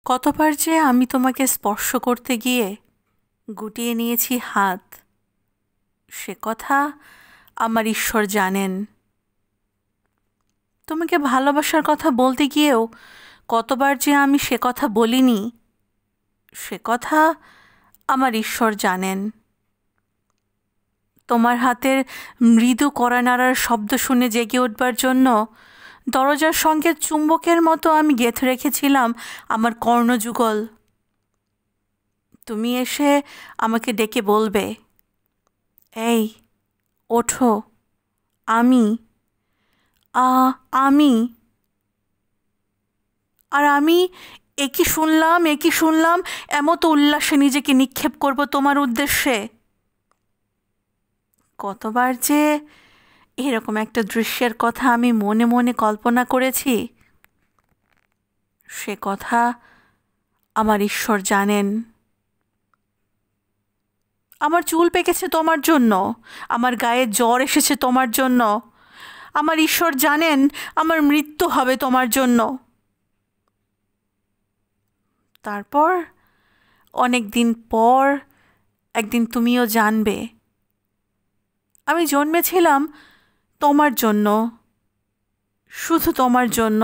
কতবার যে আমি তোমাকে স্পর্শ করতে গিয়ে গুটিয়ে নিয়েছি হাত, সে কথা আমার ঈশ্বর জানেন। তোমাকে ভালোবাসার কথা বলতে গিয়েও কতবার যে আমি সে কথা বলিনি, সে কথা আমার ঈশ্বর জানেন। তোমার হাতের মৃদু কড়া নাড়ার শব্দ শুনে জেগে উঠবার জন্য দরজার সঙ্গে চুম্বকের মতো আমি গেঁথে রেখেছিলাম আমার কর্ণযুগল। তুমি এসে আমাকে ডেকে বলবে, এই ওঠো, আমি আ আমি আর আমি এ কি শুনলাম এমতো উল্লাসে নিজেকে নিক্ষেপ করব তোমার উদ্দেশ্যে। কতবার যে এরকম একটা দৃশ্যের কথা আমি মনে মনে কল্পনা করেছি, সে কথা আমার ঈশ্বর জানেন। আমার চুল পেকেছে তোমার জন্য, আমার গায়ে জ্বর এসেছে তোমার জন্য। আমার ঈশ্বর জানেন আমার মৃত্যু হবে তোমার জন্য। তারপর অনেক দিন পর একদিন তুমিও জানবে আমি জন্মেছিলাম তোমার জন্য, শুধু তোমার জন্য।